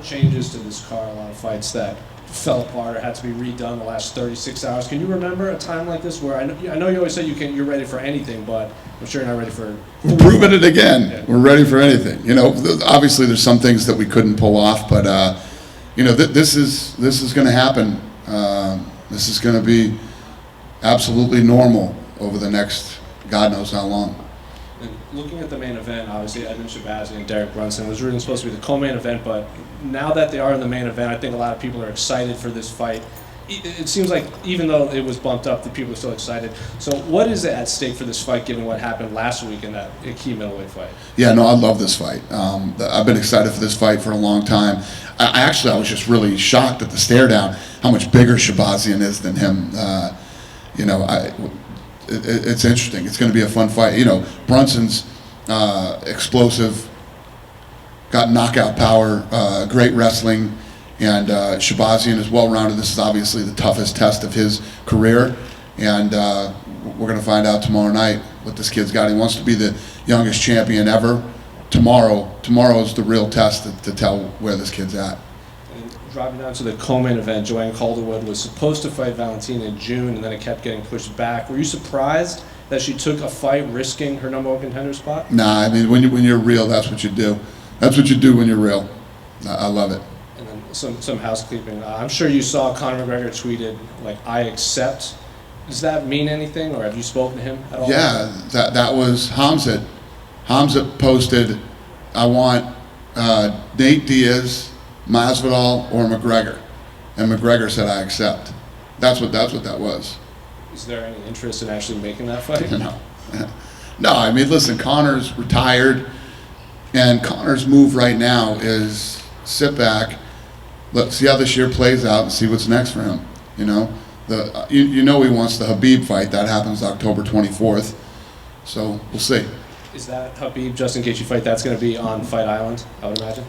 changes to this card, a lot of fights that fell apart or had to be redone the last 36 hours. Can you remember a time like this where I know you always say you're ready for anything, but I'm sure you're not ready for. We're proving it again. Yeah. We're ready for anything. You know, obviously there's some things that we couldn't pull off, but you know, this is going to happen. This is going to be absolutely normal over the next God knows how long. And looking at the main event, obviously Edmen Shahbazyan and Derek Brunson was really supposed to be the co-main event, but now that they are in the main event, I think a lot of people are excited for this fight. It seems like even though it was bumped up, the people are still excited. So what is at stake for this fight, given what happened last week in that key middleweight fight? Yeah, no, I love this fight. I've been excited for this fight for a long time. I was just really shocked at the stare down, how much bigger Shahbazyan is than him. You know, it's interesting. It's going to be a fun fight. You know, Brunson's explosive, got knockout power, great wrestling, and Shahbazyan is well-rounded. This is obviously the toughest test of his career, and we're going to find out tomorrow night what this kid's got. He wants to be the youngest champion ever. Tomorrow is the real test to tell where this kid's at. And dropping down to the co-main event, Joanne Calderwood was supposed to fight Valentina in June, and then it kept getting pushed back. Were you surprised that she took a fight risking her number one contender spot? Nah, I mean, when you're real, that's what you do. That's what you do when you're real. I love it. And then some housekeeping. I'm sure you saw Conor McGregor tweeted, like, "I accept." Does that mean anything, or have you spoken to him at all? Yeah, that was Khamzat. Khamzat posted, "I want Nate Diaz, Masvidal, or McGregor," and McGregor said, "I accept." That's what that was. Is there any interest in actually making that fight? No, no. I mean, listen, Conor's retired, and Conor's move right now is sit back, let's see how this year plays out, and see what's next for him. You know, you know he wants the Khabib fight. That happens October 24th, so we'll see. Is that Khabib, just in case you fight, that's going to be on Fight Island, I would imagine?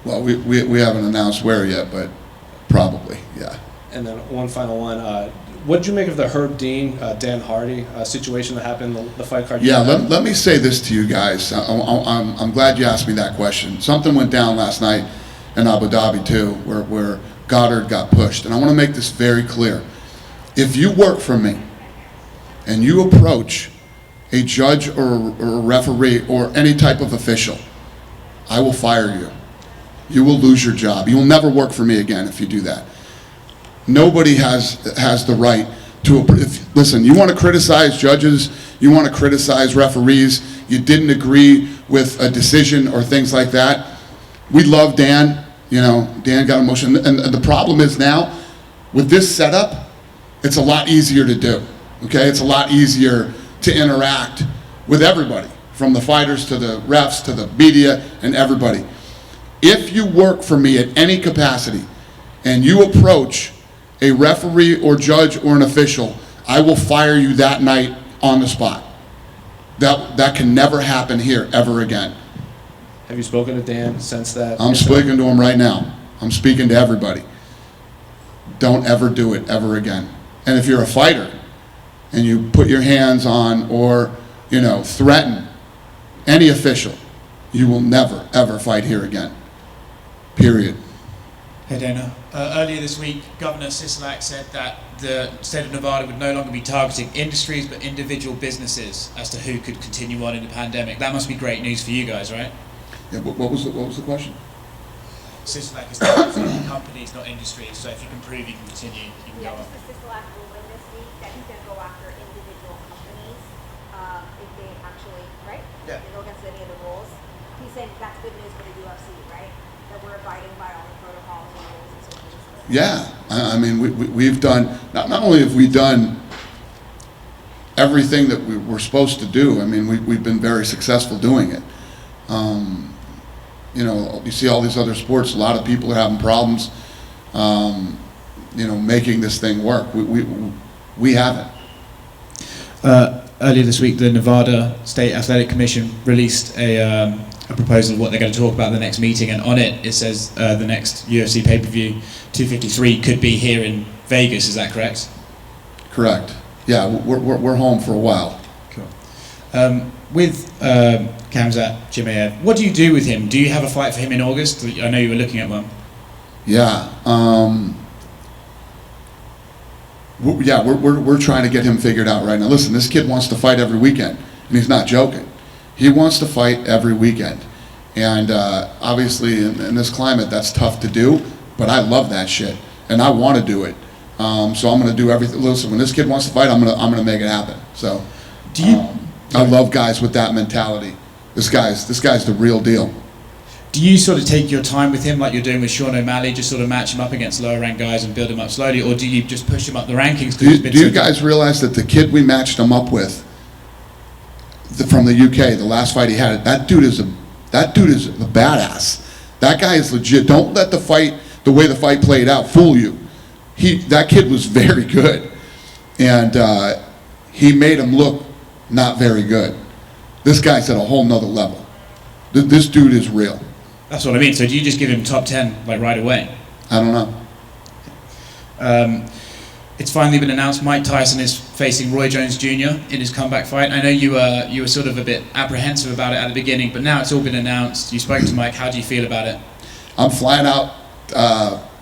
Well, we haven't announced where yet, but probably, yeah. And then one final one. What did you make of the Herb Dean, Dan Hardy situation that happened in the fight card? Yeah, let me say this to you guys. I'm glad you asked me that question. Something went down last night in Abu Dhabi too, where Goddard got pushed. And I want to make this very clear. If you work for me and you approach a judge or a referee or any type of official, I will fire you. You will lose your job. You will never work for me again if you do that. Nobody has the right to, listen, you want to criticize judges, you want to criticize referees, you didn't agree with a decision or things like that. We love Dan, you know, Dan got emotional. And the problem is now, with this setup, it's a lot easier to do, okay? It's a lot easier to interact with everybody, from the fighters to the refs to the media and everybody. If you work for me at any capacity and you approach a referee or judge or an official, I will fire you that night on the spot. That can never happen here ever again. Have you spoken to Dan since that? I'm speaking to him right now. I'm speaking to everybody. Don't ever do it ever again. And if you're a fighter and you put your hands on or, you know, threaten any official, you will never ever fight here again. Period. Hey Dana, earlier this week, Governor Sisolak said that the state of Nevada would no longer be targeting industries but individual businesses as to who could continue on in the pandemic. That must be great news for you guys, right? Yeah, what was the question? Sisolak is targeting companies, not industries, so if you can prove you can continue, you can go on. Mr. Sisolak ruling this week that he's going to go after individual companies if they actually, right? Yeah. They go against any of the rules. He's saying that's good news for the UFC, right? That we're abiding by all the protocols and rules and so forth. Yeah, I mean, we've done, not only have we done everything that we were supposed to do, I mean, we've been very successful doing it. You know, you see all these other sports, a lot of people are having problems, you know, making this thing work. We haven't. Earlier this week, the Nevada State Athletic Commission released a proposal of what they're going to talk about at the next meeting, and on it says the next UFC pay-per-view 253 could be here in Vegas. Is that correct? Correct. Yeah, we're home for a while. Cool. With Khamzat Chimaev. What do you do with him? Do you have a fight for him in August? I know you were looking at one. Yeah. We're trying to get him figured out right now. Listen, this kid wants to fight every weekend, and he's not joking. He wants to fight every weekend. And obviously, in this climate, that's tough to do, but I love that shit, and I want to do it. So I'm going to do everything. Listen, when this kid wants to fight, I'm going to make it happen. So Do you? I love guys with that mentality. This guy's the real deal. Do you sort of take your time with him like you're doing with Sean O'Malley, just sort of match him up against lower ranked guys and build him up slowly, or do you just push him up the rankings? Do you guys realize that the kid we matched him up with from the UK, the last fight he had, that dude is a badass. That guy is legit. Don't let the way the fight played out fool you. That kid was very good, and he made him look not very good. This guy's at a whole nother level. This dude is real. That's what I mean. So do you just give him top 10 like right away? I don't know. It's finally been announced Mike Tyson is facing Roy Jones Jr. in his comeback fight. I know you were sort of a bit apprehensive about it at the beginning, but now it's all been announced. You spoke to Mike. How do you feel about it? I'm flying out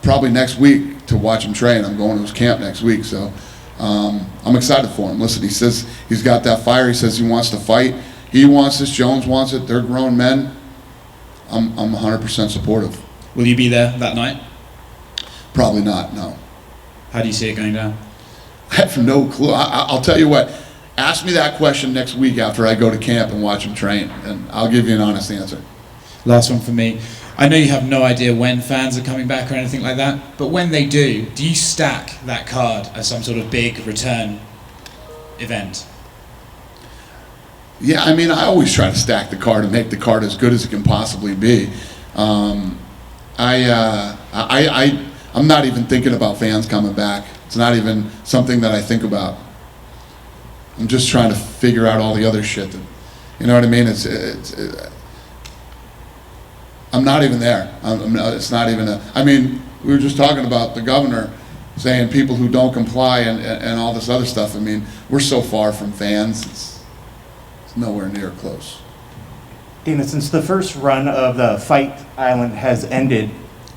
probably next week to watch him train. I'm going to his camp next week, so I'm excited for him. Listen, he says he's got that fire. He says he wants to fight. He wants this. Jones wants it. They're grown men. I'm 100% supportive. Will you be there that night? Probably not, no. How do you see it going down? I have no clue. I'll tell you what. Ask me that question next week after I go to camp and watch him train, and I'll give you an honest answer. Last one for me. I know you have no idea when fans are coming back or anything like that, but when they do you stack that card as some sort of big return event? Yeah, I mean, I always try to stack the card and make the card as good as it can possibly be. I'm not even thinking about fans coming back. It's not even something that I think about. I'm just trying to figure out all the other shit. You know what I mean? I'm not even there. It's not even I mean, we were just talking about the governor saying people who don't comply and all this other stuff. I mean, we're so far from fans. It's nowhere near close. Dana, since the first run of the Fight Island has ended,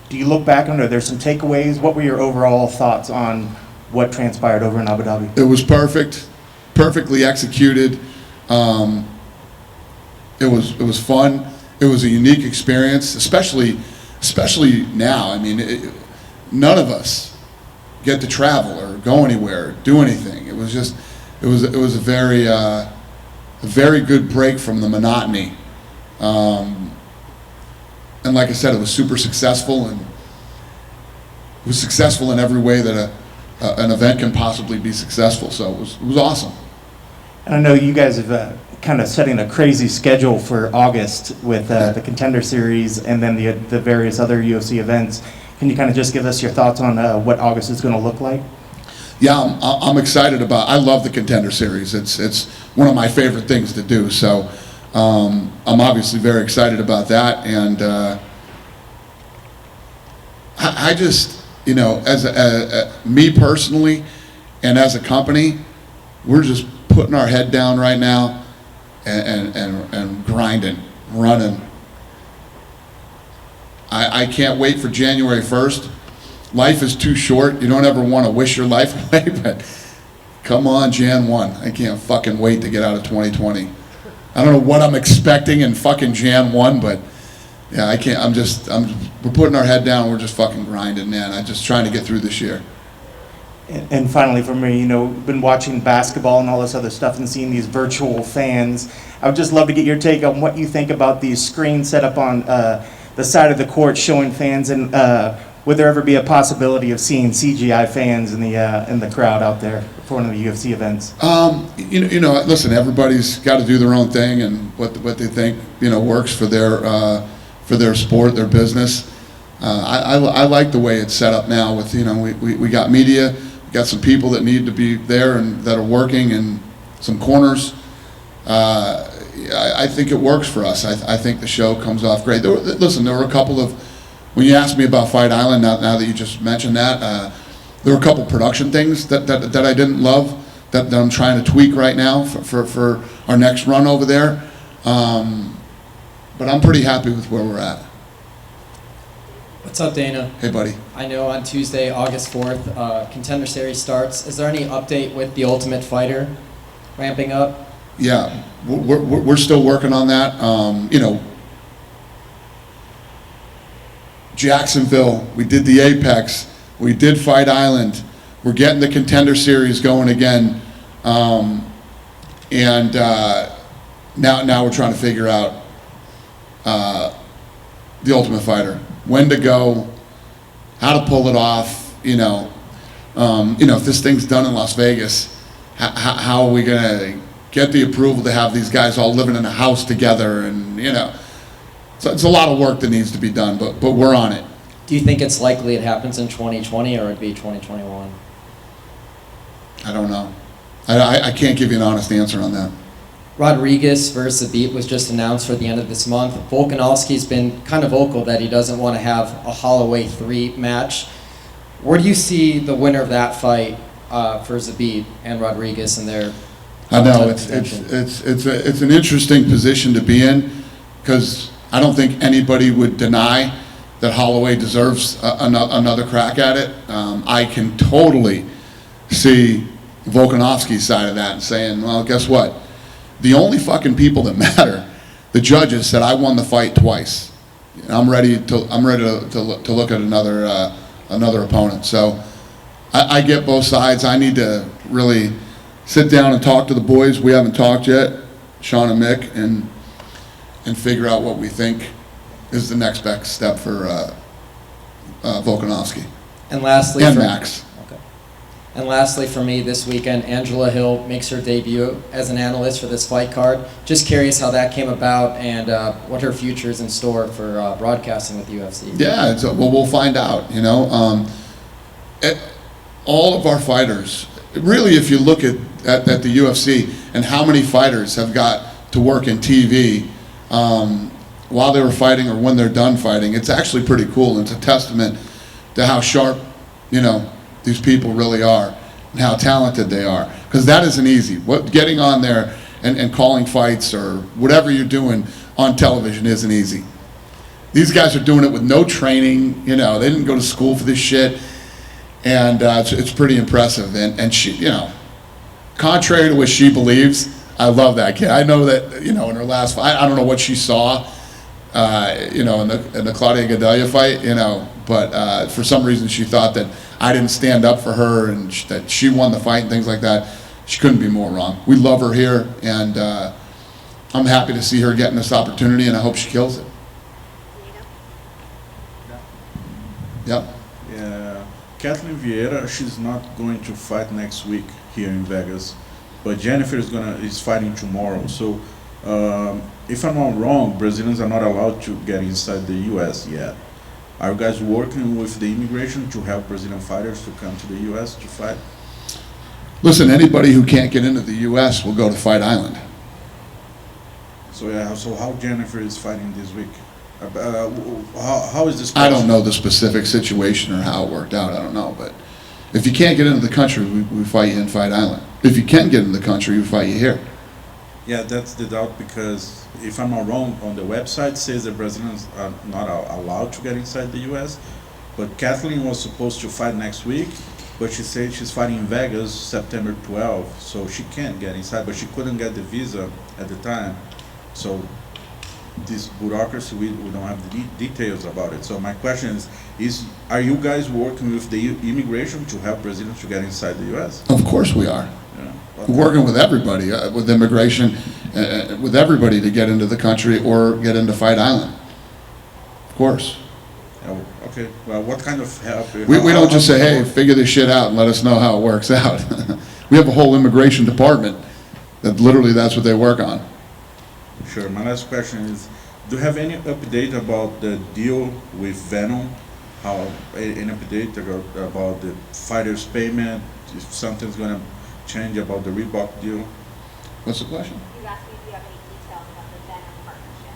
do you look back on it? There's some takeaways. What were your overall thoughts on what transpired over in Abu Dhabi? It was perfect, perfectly executed. It was fun. It was a unique experience, especially now. I mean, none of us get to travel or go anywhere, or do anything. It was a very good break from the monotony. And like I said, it was super successful, and it was successful in every way that an event can possibly be successful. So it was awesome. And I know you guys have kind of setting a crazy schedule for August with the Contender Series and then the various other UFC events. Can you kind of just give us your thoughts on what August is going to look like? Yeah, I'm excited about. I love the Contender Series. It's one of my favorite things to do. So I'm obviously very excited about that, and I just, you know, as me personally, and as a company, we're just putting our head down right now and grinding, running. I can't wait for January 1st. Life is too short. You don't ever want to wish your life away, but come on, Jan 1. I can't fucking wait to get out of 2020. I don't know what I'm expecting in fucking Jan 1, but yeah, I can't. We're putting our head down. We're just fucking grinding, man. I'm just trying to get through this year. And finally, for me, you know, been watching basketball and all this other stuff and seeing these virtual fans. I would just love to get your take on what you think about these screens set up on the side of the court showing fans, and would there ever be a possibility of seeing CGI fans in the crowd out there for one of the UFC events? You know, listen, everybody's got to do their own thing and what they think, you know, works for their sport, their business. I like the way it's set up now. With, you know, we got media, we got some people that need to be there and that are working, and some corners. I think it works for us. I think the show comes off great. There were a couple of, when you asked me about Fight Island, now that you just mentioned that, there were a couple production things that I didn't love, that I'm trying to tweak right now for our next run over there. but I'm pretty happy with where we're at. What's up, Dana? Hey, buddy. I know on Tuesday, August 4th, Contender Series starts. Is there any update with the Ultimate Fighter ramping up? Yeah, we're still working on that. You know, Jacksonville, we did the Apex, we did Fight Island, we're getting the Contender Series going again, and now we're trying to figure out the Ultimate Fighter, when to go, how to pull it off. You know, if this thing's done in Las Vegas, how are we gonna get the approval to have these guys all living in a house together? And so it's a lot of work that needs to be done, but we're on it. Do you think it's likely it happens in 2020 or it'd be 2021? I don't know. I can't give you an honest answer on that. Rodriguez versus Zabit was just announced for the end of this month. Volkanovski's been kind of vocal that he doesn't want to have a Holloway 3 match. Where do you see the winner of that fight for Zabit and Rodriguez and their? I know it's an interesting position to be in, because I don't think anybody would deny that Holloway deserves another crack at it. I can totally see Volkanovski's side of that and saying, well, guess what? The only fucking people that matter, the judges said I won the fight twice. I'm ready to look at another opponent. So I get both sides. I need to really sit down and talk to the boys. We haven't talked yet, Sean and Mick, and figure out what we think is the next best step for Volkanovski. And lastly, and Max. Okay. And lastly, for me this weekend, Angela Hill makes her debut as an analyst for this fight card. Just curious how that came about and what her future is in store for broadcasting with the UFC. Yeah, well, we'll find out. All of our fighters, really, if you look at the UFC and how many fighters have got to work in TV while they were fighting or when they're done fighting, it's actually pretty cool. It's a testament to how sharp, these people really are and how talented they are. Because that isn't easy. Getting on there and calling fights or whatever you're doing on television isn't easy. These guys are doing it with no training. They didn't go to school for this shit. And it's pretty impressive. And she, contrary to what she believes, I love that kid. I know that, in her last fight, I don't know what she saw, in the Claudia Gadelha fight, but for some reason she thought that I didn't stand up for her and that she won the fight and things like that. She couldn't be more wrong. We love her here, and I'm happy to see her getting this opportunity, and I hope she kills it. Yep. Yeah, Kathleen Vieira, she's not going to fight next week here in Vegas, but Jennifer is fighting tomorrow. So, if I'm not wrong, Brazilians are not allowed to get inside the U.S. yet. Are you guys working with the immigration to help Brazilian fighters to come to the U.S. to fight? Listen, anybody who can't get into the U.S. will go to Fight Island. So yeah, so how Jennifer is fighting this week? How is this? I don't know the specific situation or how it worked out. I don't know, but if you can't get into the country, we fight you in Fight Island. If you can get in the country, we fight you here. Yeah, that's the doubt, because if I'm not wrong, on the website says that Brazilians are not allowed to get inside the U.S., but Kathleen was supposed to fight next week, but she said she's fighting in Vegas September 12th, so she can't get inside, but she couldn't get the visa at the time. So this bureaucracy, we don't have the details about it. So my question is are you guys working with the immigration to help Brazilians to get inside the U.S.? Of course we are. Yeah. We're working with everybody, with immigration, with everybody to get into the country or get into Fight Island. Of course. Oh, okay. Well, what kind of help? We don't just say, hey, figure this shit out and let us know how it works out. We have a whole immigration department that literally that's what they work on. Sure. My last question is, do you have any update about the deal with Venom? Any update about the fighters' payment? If something's going to change about the Reebok deal? What's the question? You asked me if you have any details about the Venom partnership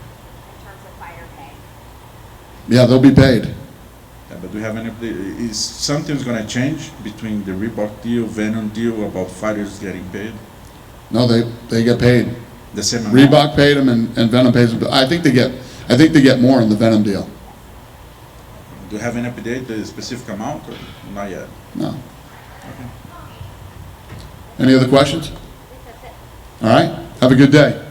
in terms of fighter pay. Yeah, they'll be paid. Yeah, but do you have any update? Is something's going to change between the Reebok deal, Venom deal, about fighters getting paid? No, they get paid. The same amount? Reebok paid them and Venom pays them. I think they get I think they get more on the Venom deal. Do you have any update, the specific amount, or not yet? No. Any other questions? All right. Have a good day.